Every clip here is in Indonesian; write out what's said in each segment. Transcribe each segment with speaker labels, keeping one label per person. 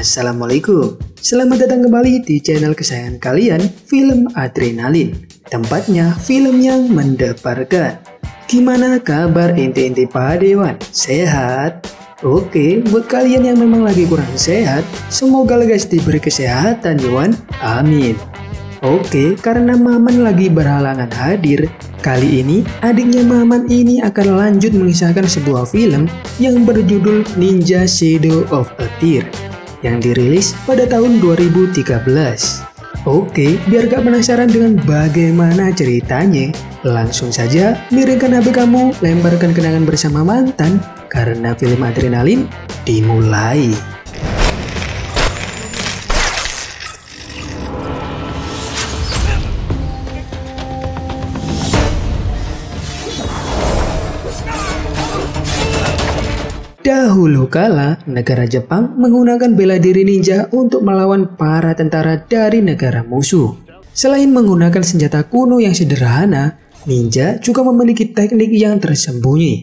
Speaker 1: Assalamualaikum. Selamat datang kembali di channel kesayangan kalian, Film Adrenalin. Tempatnya film yang mendebarkan. Gimana kabar inti-inti Padewan? Sehat? Oke, buat kalian yang memang lagi kurang sehat, semoga guys diberi kesehatan Yuan. Amin. Oke, karena Maman lagi berhalangan hadir, kali ini adiknya Maman ini akan lanjut mengisahkan sebuah film yang berjudul Ninja Shadow of a Tear yang dirilis pada tahun 2013. Oke, biar gak penasaran dengan bagaimana ceritanya, langsung saja miringkan HP kamu, lemparkan kenangan bersama mantan, karena film Adrenalin dimulai. Dahulu kala, negara Jepang menggunakan bela diri ninja untuk melawan para tentara dari negara musuh. Selain menggunakan senjata kuno yang sederhana, ninja juga memiliki teknik yang tersembunyi,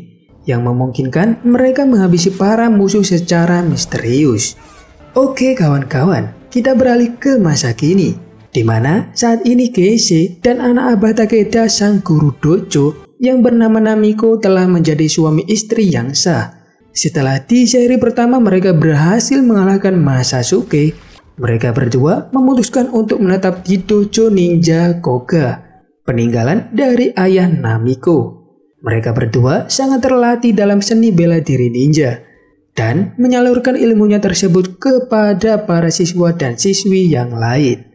Speaker 1: yang memungkinkan mereka menghabisi para musuh secara misterius. Oke kawan-kawan, kita beralih ke masa kini, di mana saat ini Keisei dan anak abah Takeda sang guru dojo yang bernama Namiko telah menjadi suami istri yang sah. Setelah di seri pertama mereka berhasil mengalahkan Masasuke, mereka berdua memutuskan untuk menetap di dojo ninja Koga, peninggalan dari ayah Namiko. Mereka berdua sangat terlatih dalam seni bela diri ninja dan menyalurkan ilmunya tersebut kepada para siswa dan siswi yang lain.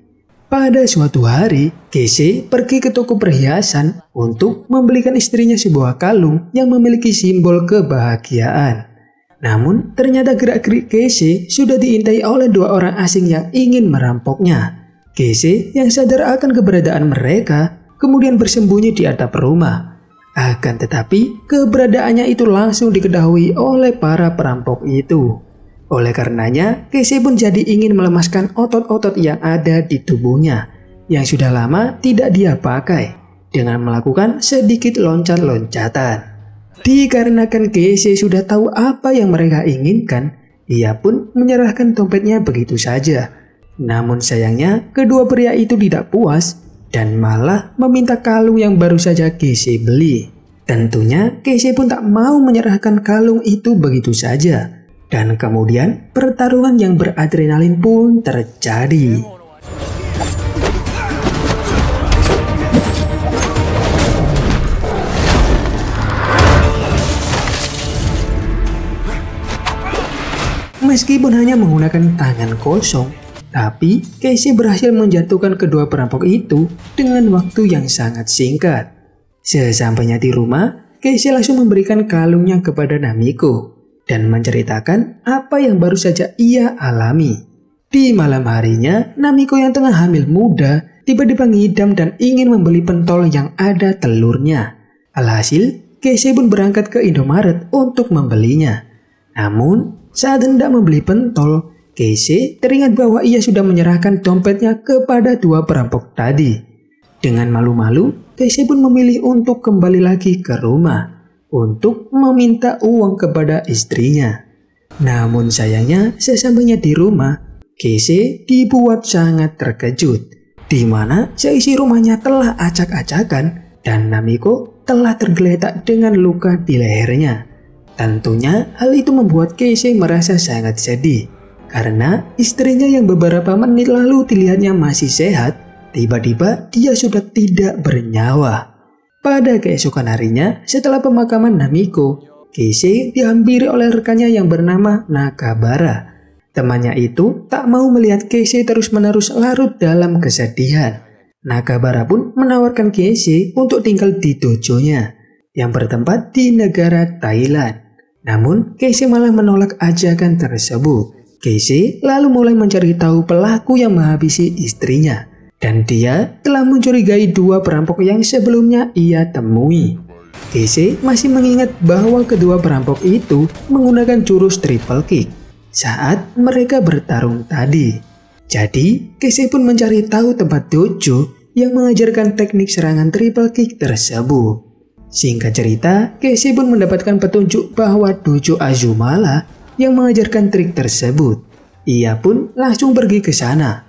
Speaker 1: Pada suatu hari, Keisei pergi ke toko perhiasan untuk membelikan istrinya sebuah kalung yang memiliki simbol kebahagiaan. Namun, ternyata gerak-gerik Keisei sudah diintai oleh dua orang asing yang ingin merampoknya. Keisei yang sadar akan keberadaan mereka, kemudian bersembunyi di atap rumah. Akan tetapi, keberadaannya itu langsung diketahui oleh para perampok itu. Oleh karenanya, Keisei pun jadi ingin melemaskan otot-otot yang ada di tubuhnya, yang sudah lama tidak dia pakai, dengan melakukan sedikit loncat-loncatan. Dikarenakan Keisei sudah tahu apa yang mereka inginkan, ia pun menyerahkan dompetnya begitu saja. Namun sayangnya, kedua pria itu tidak puas dan malah meminta kalung yang baru saja Keisei beli. Tentunya Keisei pun tak mau menyerahkan kalung itu begitu saja. Dan kemudian pertarungan yang beradrenalin pun terjadi. Meskipun hanya menggunakan tangan kosong, tapi Keisei berhasil menjatuhkan kedua perampok itu dengan waktu yang sangat singkat. Sesampainya di rumah, Keisei langsung memberikan kalungnya kepada Namiko dan menceritakan apa yang baru saja ia alami. Di malam harinya, Namiko yang tengah hamil muda tiba-tiba ngidam dan ingin membeli pentol yang ada telurnya. Alhasil, Keisei pun berangkat ke Indomaret untuk membelinya. Namun, saat hendak membeli pentol, Keisei teringat bahwa ia sudah menyerahkan dompetnya kepada dua perampok tadi. Dengan malu-malu, Keisei pun memilih untuk kembali lagi ke rumah untuk meminta uang kepada istrinya. Namun sayangnya, sesampainya di rumah, Keisei dibuat sangat terkejut, di mana seisi rumahnya telah acak-acakan dan Namiko telah tergeletak dengan luka di lehernya. Tentunya hal itu membuat Keisei merasa sangat sedih karena istrinya yang beberapa menit lalu dilihatnya masih sehat, tiba-tiba dia sudah tidak bernyawa. Pada keesokan harinya, setelah pemakaman Namiko, Keisei dihampiri oleh rekannya yang bernama Nakabara. Temannya itu tak mau melihat Keisei terus-menerus larut dalam kesedihan. Nakabara pun menawarkan Keisei untuk tinggal di dojonya yang bertempat di negara Thailand. Namun, Keisei malah menolak ajakan tersebut. Keisei lalu mulai mencari tahu pelaku yang menghabisi istrinya. Dan dia telah mencurigai dua perampok yang sebelumnya ia temui. Keisei masih mengingat bahwa kedua perampok itu menggunakan jurus triple kick saat mereka bertarung tadi. Jadi, Keisei pun mencari tahu tempat dojo yang mengajarkan teknik serangan triple kick tersebut. Singkat cerita, Keisei pun mendapatkan petunjuk bahwa dojo Azumala yang mengajarkan trik tersebut. Ia pun langsung pergi ke sana.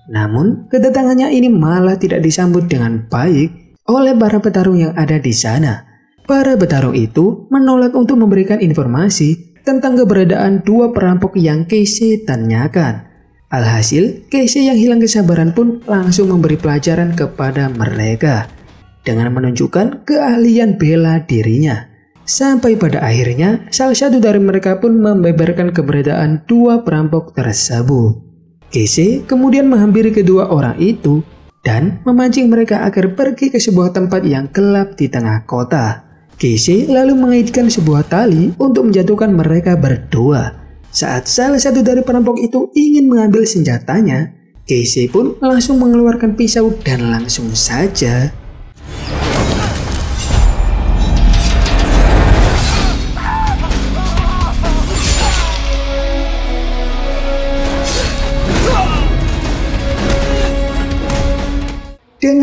Speaker 1: Namun kedatangannya ini malah tidak disambut dengan baik oleh para petarung yang ada di sana. Para petarung itu menolak untuk memberikan informasi tentang keberadaan dua perampok yang Casey tanyakan. Alhasil, Casey yang hilang kesabaran pun langsung memberi pelajaran kepada mereka dengan menunjukkan keahlian bela dirinya. Sampai pada akhirnya, salah satu dari mereka pun membeberkan keberadaan dua perampok tersebut. Casey kemudian menghampiri kedua orang itu dan memancing mereka agar pergi ke sebuah tempat yang gelap di tengah kota. Casey lalu mengaitkan sebuah tali untuk menjatuhkan mereka berdua. Saat salah satu dari perampok itu ingin mengambil senjatanya, Casey pun langsung mengeluarkan pisau dan langsung saja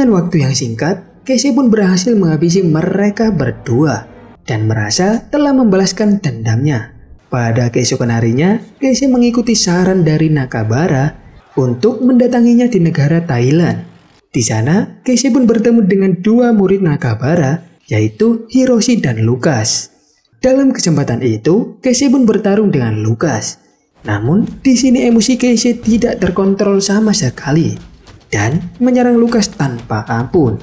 Speaker 1: dengan waktu yang singkat, Casey pun berhasil menghabisi mereka berdua dan merasa telah membalaskan dendamnya. Pada keesokan harinya, Casey mengikuti saran dari Nakabara untuk mendatanginya di negara Thailand. Di sana, Casey pun bertemu dengan dua murid Nakabara, yaitu Hiroshi dan Lucas. Dalam kesempatan itu, Casey pun bertarung dengan Lucas. Namun, di sini emosi Casey tidak terkontrol sama sekali dan menyerang Lucas tanpa ampun.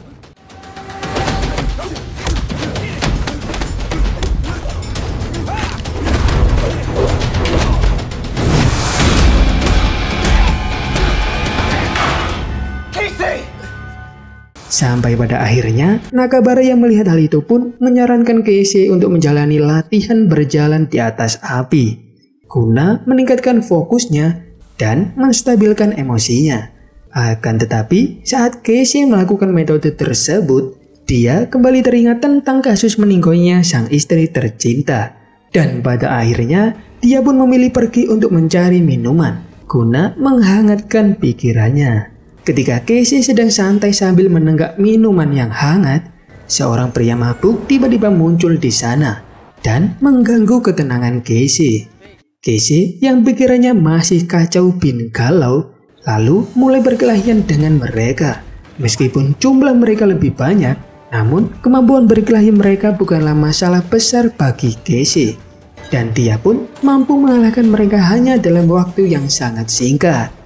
Speaker 1: Sampai pada akhirnya, Nakabara yang melihat hal itu pun menyarankan Casey untuk menjalani latihan berjalan di atas api guna meningkatkan fokusnya dan menstabilkan emosinya. Akan tetapi, saat Casey melakukan metode tersebut, dia kembali teringat tentang kasus meninggoynya sang istri tercinta. Dan pada akhirnya, dia pun memilih pergi untuk mencari minuman guna menghangatkan pikirannya. Ketika Casey sedang santai sambil menenggak minuman yang hangat, seorang pria mabuk tiba-tiba muncul di sana dan mengganggu ketenangan Casey. Casey yang pikirannya masih kacau bin galau, lalu mulai berkelahian dengan mereka. Meskipun jumlah mereka lebih banyak, namun kemampuan berkelahi mereka bukanlah masalah besar bagi Casey. Dan dia pun mampu mengalahkan mereka hanya dalam waktu yang sangat singkat.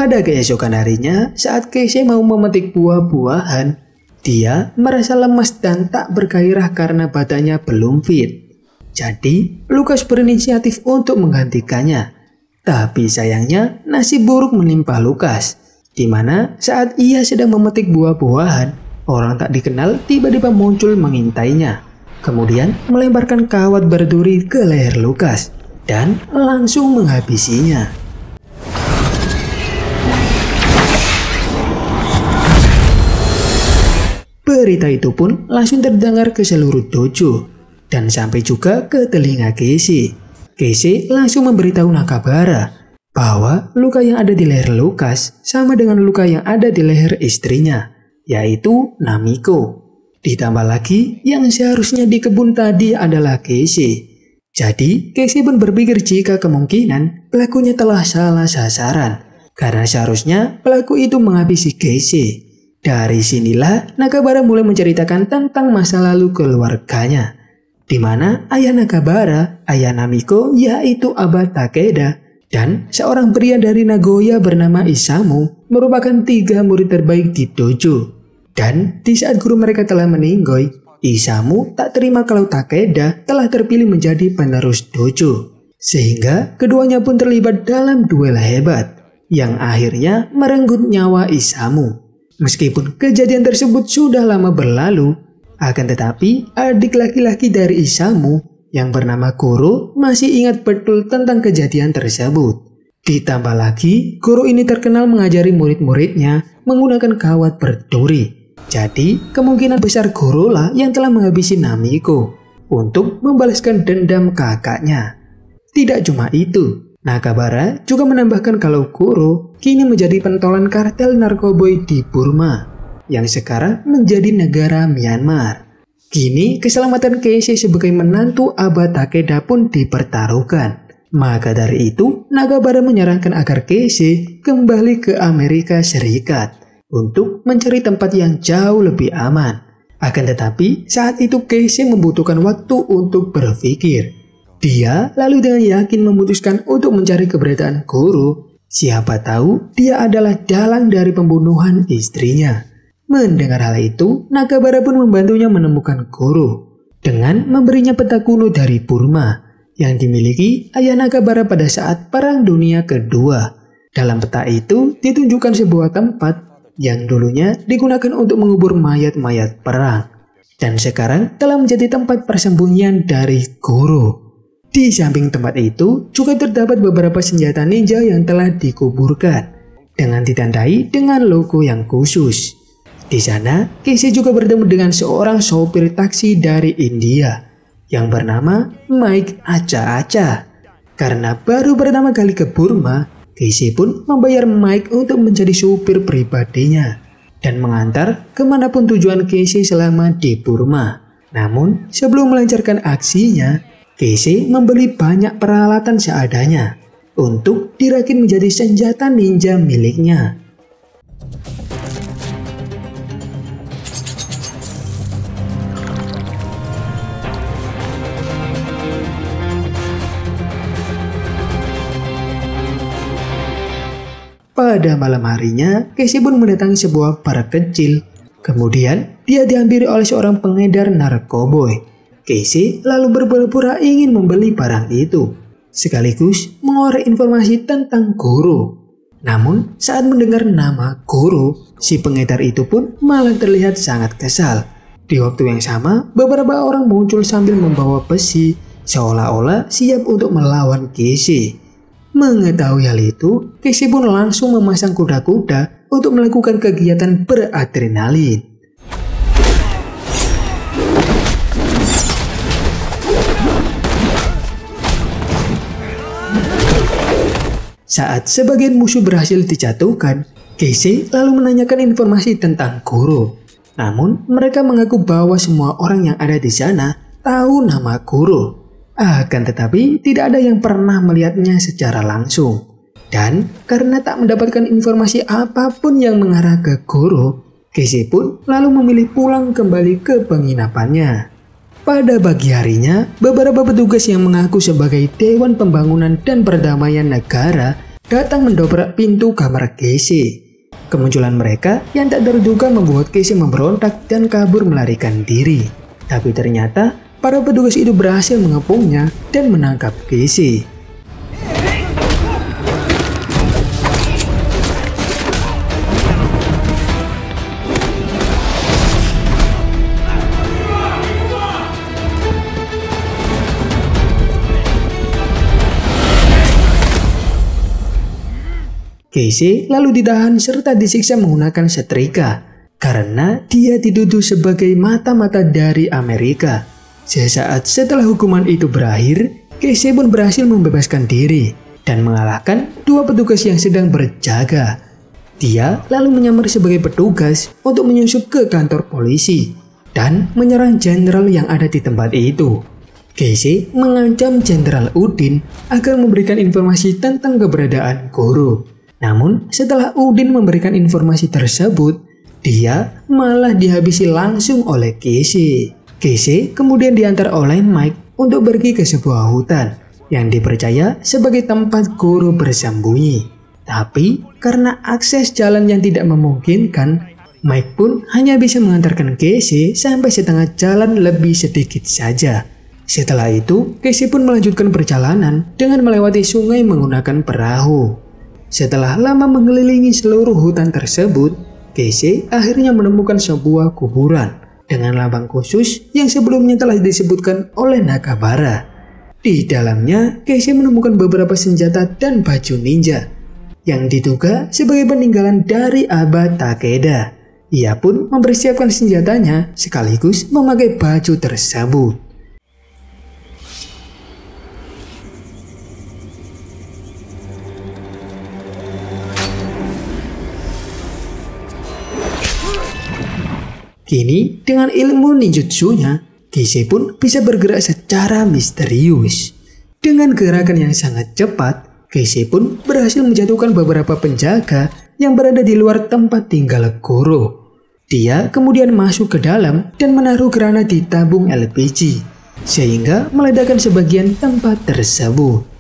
Speaker 1: Pada keesokan harinya, saat Casey mau memetik buah-buahan, dia merasa lemas dan tak bergairah karena badannya belum fit. Jadi, Lucas berinisiatif untuk menggantikannya. Tapi sayangnya, nasib buruk menimpa Lucas, di mana saat ia sedang memetik buah-buahan, orang tak dikenal tiba-tiba muncul mengintainya. Kemudian melemparkan kawat berduri ke leher Lucas dan langsung menghabisinya. Berita itu pun langsung terdengar ke seluruh dojo dan sampai juga ke telinga Casey. Casey langsung memberitahu Nakabara bahwa luka yang ada di leher Lucas sama dengan luka yang ada di leher istrinya, yaitu Namiko. Ditambah lagi yang seharusnya dikebun tadi adalah Casey. Jadi Casey pun berpikir jika kemungkinan pelakunya telah salah sasaran, karena seharusnya pelaku itu menghabisi Casey. Dari sinilah Nakabara mulai menceritakan tentang masa lalu keluarganya, di mana ayah Nakabara, ayah Namiko yaitu Aba Takeda, dan seorang pria dari Nagoya bernama Isamu merupakan 3 murid terbaik di dojo. Dan di saat guru mereka telah meninggoy, Isamu tak terima kalau Takeda telah terpilih menjadi penerus dojo. Sehingga keduanya pun terlibat dalam duel hebat yang akhirnya merenggut nyawa Isamu. Meskipun kejadian tersebut sudah lama berlalu, akan tetapi adik laki-laki dari Isamu yang bernama Koro masih ingat betul tentang kejadian tersebut. Ditambah lagi, Koro ini terkenal mengajari murid-muridnya menggunakan kawat berduri. Jadi, kemungkinan besar Koro lah yang telah menghabisi Namiko untuk membalaskan dendam kakaknya. Tidak cuma itu, Nakabara juga menambahkan kalau Goro kini menjadi pentolan kartel narkoboy di Burma, yang sekarang menjadi negara Myanmar. Kini keselamatan Keisei sebagai menantu Aba Takeda pun dipertaruhkan. Maka dari itu, Nakabara menyarankan agar Keisei kembali ke Amerika Serikat untuk mencari tempat yang jauh lebih aman. Akan tetapi, saat itu Keisei membutuhkan waktu untuk berpikir. Dia lalu dengan yakin memutuskan untuk mencari keberadaan Goro. Siapa tahu dia adalah dalang dari pembunuhan istrinya. Mendengar hal itu, Nakabara pun membantunya menemukan Goro dengan memberinya peta kuno dari Burma yang dimiliki ayah Nakabara pada saat Perang Dunia Kedua. Dalam peta itu ditunjukkan sebuah tempat yang dulunya digunakan untuk mengubur mayat-mayat perang dan sekarang telah menjadi tempat persembunyian dari Goro. Di samping tempat itu juga terdapat beberapa senjata ninja yang telah dikuburkan dengan ditandai dengan logo yang khusus. Di sana, Keisei juga bertemu dengan seorang sopir taksi dari India yang bernama Mike Aca-Aca. Karena baru pertama kali ke Burma, Keisei pun membayar Mike untuk menjadi supir pribadinya dan mengantar kemanapun tujuan Keisei selama di Burma. Namun, sebelum melancarkan aksinya, Keisei membeli banyak peralatan seadanya untuk dirakit menjadi senjata ninja miliknya. Pada malam harinya, Keisei pun mendatangi sebuah bar kecil. Kemudian, dia dihampiri oleh seorang pengedar narkoboy. Keisei lalu berpura-pura ingin membeli barang itu, sekaligus mengorek informasi tentang Goro. Namun, saat mendengar nama Goro, si pengedar itu pun malah terlihat sangat kesal. Di waktu yang sama, beberapa orang muncul sambil membawa besi, seolah-olah siap untuk melawan Keisei. Mengetahui hal itu, Keisei pun langsung memasang kuda-kuda untuk melakukan kegiatan beradrenalin. Saat sebagian musuh berhasil dijatuhkan, Keisei lalu menanyakan informasi tentang Goro. Namun, mereka mengaku bahwa semua orang yang ada di sana tahu nama Goro. Akan tetapi, tidak ada yang pernah melihatnya secara langsung. Dan karena tak mendapatkan informasi apapun yang mengarah ke Goro, Keisei pun lalu memilih pulang kembali ke penginapannya. Pada pagi harinya, beberapa petugas yang mengaku sebagai Dewan Pembangunan dan Perdamaian Negara datang mendobrak pintu kamar Keisei. Kemunculan mereka yang tak terduga membuat Keisei memberontak dan kabur melarikan diri. Tapi ternyata para petugas itu berhasil mengepungnya dan menangkap Keisei. Keisei lalu ditahan serta disiksa menggunakan setrika karena dia dituduh sebagai mata-mata dari Amerika. Sesaat setelah hukuman itu berakhir, Keisei pun berhasil membebaskan diri dan mengalahkan dua petugas yang sedang berjaga. Dia lalu menyamar sebagai petugas untuk menyusup ke kantor polisi dan menyerang jenderal yang ada di tempat itu. Keisei mengancam Jenderal Udin agar memberikan informasi tentang keberadaan Goro. Namun, setelah Udin memberikan informasi tersebut, dia malah dihabisi langsung oleh Keisei. Keisei kemudian diantar oleh Mike untuk pergi ke sebuah hutan yang dipercaya sebagai tempat Goro bersembunyi. Tapi, karena akses jalan yang tidak memungkinkan, Mike pun hanya bisa mengantarkan Keisei sampai setengah jalan lebih sedikit saja. Setelah itu, Keisei pun melanjutkan perjalanan dengan melewati sungai menggunakan perahu. Setelah lama mengelilingi seluruh hutan tersebut, Keisei akhirnya menemukan sebuah kuburan dengan lambang khusus yang sebelumnya telah disebutkan oleh Nakabara. Di dalamnya, Keisei menemukan beberapa senjata dan baju ninja yang diduga sebagai peninggalan dari Aba Takeda. Ia pun mempersiapkan senjatanya sekaligus memakai baju tersebut. Kini dengan ilmu ninjutsunya, Keisei pun bisa bergerak secara misterius. Dengan gerakan yang sangat cepat, Keisei pun berhasil menjatuhkan beberapa penjaga yang berada di luar tempat tinggal Goro. Dia kemudian masuk ke dalam dan menaruh granat di tabung LPG, sehingga meledakkan sebagian tempat tersebut.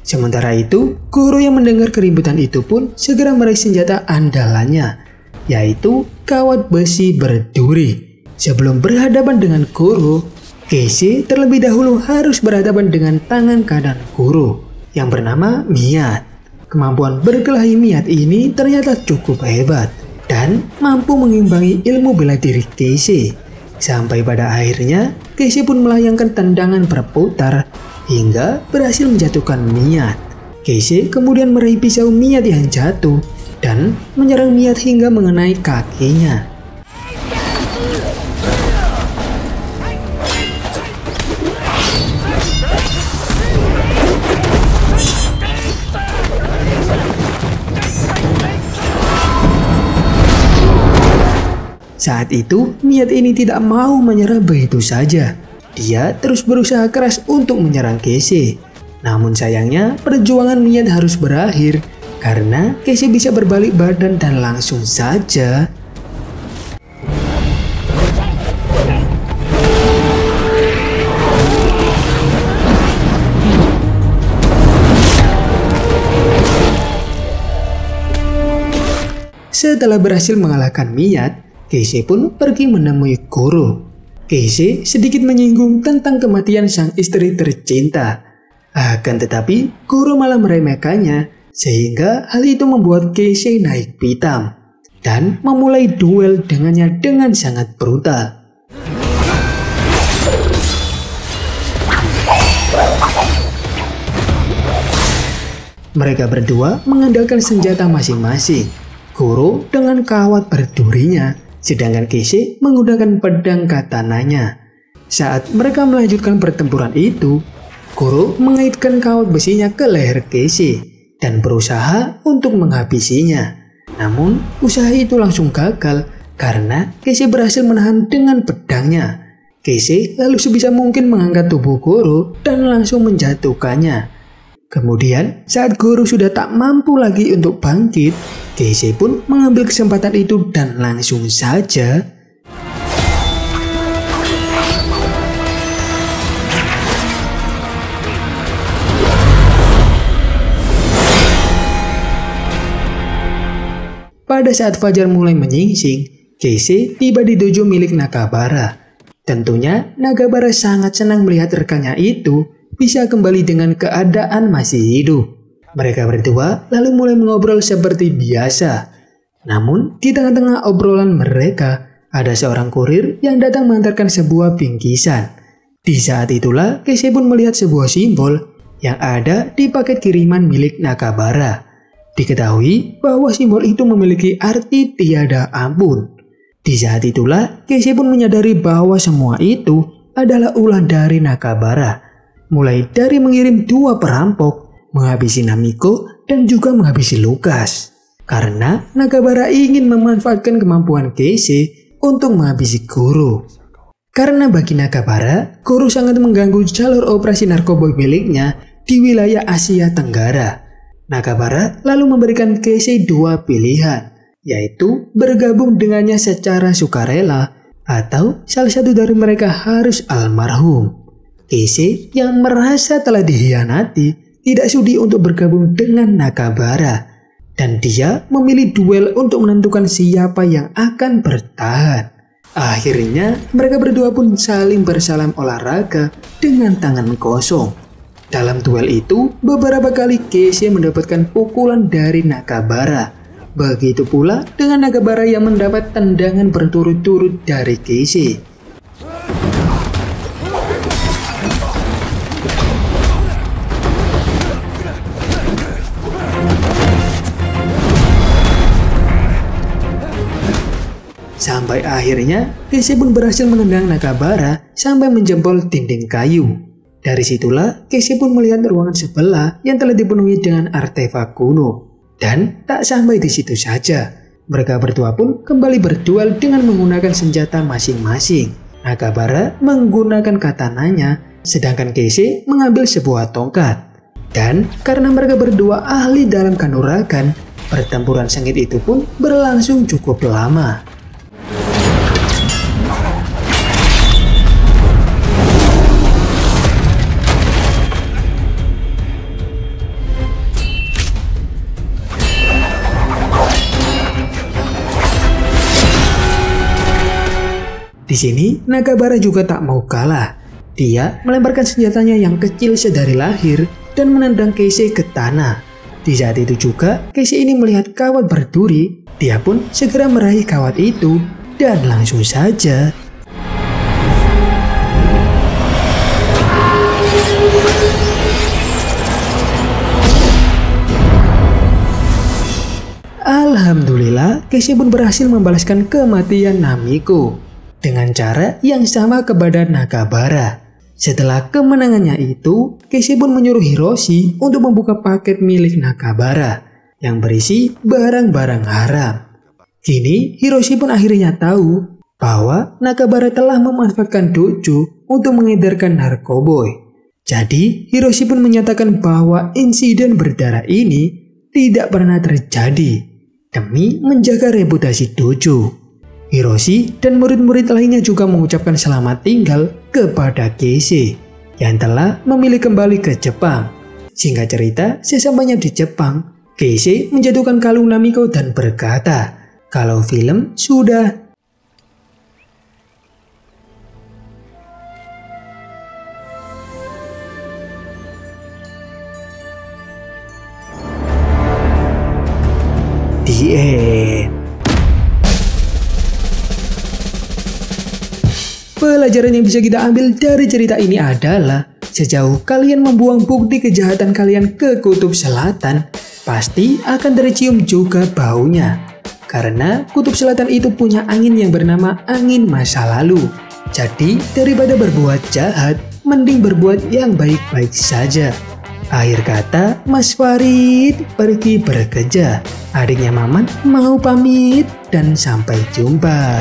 Speaker 1: Sementara itu, Goro yang mendengar keributan itu pun segera meraih senjata andalannya, yaitu kawat besi berduri. Sebelum berhadapan dengan Goro, Keisei terlebih dahulu harus berhadapan dengan tangan kanan Goro yang bernama Miyat. Kemampuan berkelahi Miyat ini ternyata cukup hebat dan mampu mengimbangi ilmu bela diri Keisei. Sampai pada akhirnya, Keisei pun melayangkan tendangan berputar hingga berhasil menjatuhkan Miyat. Keisei kemudian meraih pisau Miyat yang jatuh dan menyerang Miyat hingga mengenai kakinya. Saat itu, Miyat ini tidak mau menyerah begitu saja. Dia terus berusaha keras untuk menyerang Keisei. Namun sayangnya perjuangan Miyat harus berakhir karena Keisei bisa berbalik badan dan langsung saja setelah berhasil mengalahkan Miyat, Keisei pun pergi menemui Goro. Keisei sedikit menyinggung tentang kematian sang istri tercinta. Akan tetapi, Goro malah meremehkannya, sehingga hal itu membuat Keisei naik pitam dan memulai duel dengannya dengan sangat brutal. Mereka berdua mengandalkan senjata masing-masing. Goro dengan kawat berdurinya, sedangkan Keisei menggunakan pedang katananya. Saat mereka melanjutkan pertempuran itu, Goro mengaitkan kawat besinya ke leher Keisei dan berusaha untuk menghabisinya. Namun, usaha itu langsung gagal karena Keisei berhasil menahan dengan pedangnya. Keisei lalu sebisa mungkin mengangkat tubuh Goro dan langsung menjatuhkannya. Kemudian, saat Goro sudah tak mampu lagi untuk bangkit, Keisei pun mengambil kesempatan itu dan langsung saja pada saat fajar mulai menyingsing, Keisei tiba di dojo milik Nakabara. Tentunya Nakabara sangat senang melihat rekannya itu bisa kembali dengan keadaan masih hidup. Mereka berdua lalu mulai mengobrol seperti biasa. Namun di tengah-tengah obrolan mereka, ada seorang kurir yang datang mengantarkan sebuah bingkisan. Di saat itulah Keisei pun melihat sebuah simbol yang ada di paket kiriman milik Nakabara. Diketahui bahwa simbol itu memiliki arti tiada ampun. Di saat itulah Keisei pun menyadari bahwa semua itu adalah ulah dari Nakabara. Mulai dari mengirim 2 perampok, menghabisi Namiko, dan juga menghabisi Lucas. Karena Nakabara ingin memanfaatkan kemampuan Keisei untuk menghabisi Goro. Karena bagi Nakabara, Goro sangat mengganggu jalur operasi narkoba miliknya di wilayah Asia Tenggara. Nakabara lalu memberikan Keisei 2 pilihan, yaitu bergabung dengannya secara sukarela atau salah satu dari mereka harus almarhum. Keisei yang merasa telah dikhianati tidak sudi untuk bergabung dengan Nakabara, dan dia memilih duel untuk menentukan siapa yang akan bertahan. Akhirnya mereka berdua pun saling bersalam olahraga dengan tangan kosong. Dalam duel itu beberapa kali Keisei mendapatkan pukulan dari Nakabara. Begitu pula dengan Nakabara yang mendapat tendangan berturut-turut dari Keisei. Sampai Sampai akhirnya Keise pun berhasil menendang Nakabara sampai menjempol dinding kayu. Dari situlah Keise pun melihat ruangan sebelah yang telah dipenuhi dengan artefak kuno. Dan tak sampai di situ saja, mereka berdua pun kembali berduel dengan menggunakan senjata masing-masing. Nakabara menggunakan katananya, sedangkan Keise mengambil sebuah tongkat. Dan karena mereka berdua ahli dalam kanuragan, pertempuran sengit itu pun berlangsung cukup lama. Di sini Nakabara juga tak mau kalah. Dia melemparkan senjatanya yang kecil sedari lahir dan menendang Keise ke tanah. Di saat itu juga Keise ini melihat kawat berduri. Dia pun segera meraih kawat itu dan langsung saja Alhamdulillah, Keise pun berhasil membalaskan kematian Namiko dengan cara yang sama kepada Nakabara. Setelah kemenangannya itu, Keise pun menyuruh Hiroshi untuk membuka paket milik Nakabara yang berisi barang-barang haram. Kini Hiroshi pun akhirnya tahu bahwa Nakabara telah memanfaatkan dojo untuk mengedarkan narkoboy. Jadi Hiroshi pun menyatakan bahwa insiden berdarah ini tidak pernah terjadi demi menjaga reputasi dojo. Hiroshi dan murid-murid lainnya juga mengucapkan selamat tinggal kepada Keise yang telah memilih kembali ke Jepang. Singkat cerita, sesampainya di Jepang, Keise menjatuhkan kalung Namiko dan berkata kalau film sudah the end. Pelajaran yang bisa kita ambil dari cerita ini adalah sejauh kalian membuang bukti kejahatan kalian ke kutub selatan, pasti akan tercium juga baunya. Karena kutub selatan itu punya angin yang bernama angin masa lalu. Jadi daripada berbuat jahat, mending berbuat yang baik-baik saja. Akhir kata, Mas Farid pergi bekerja. Adiknya Maman mau pamit dan sampai jumpa.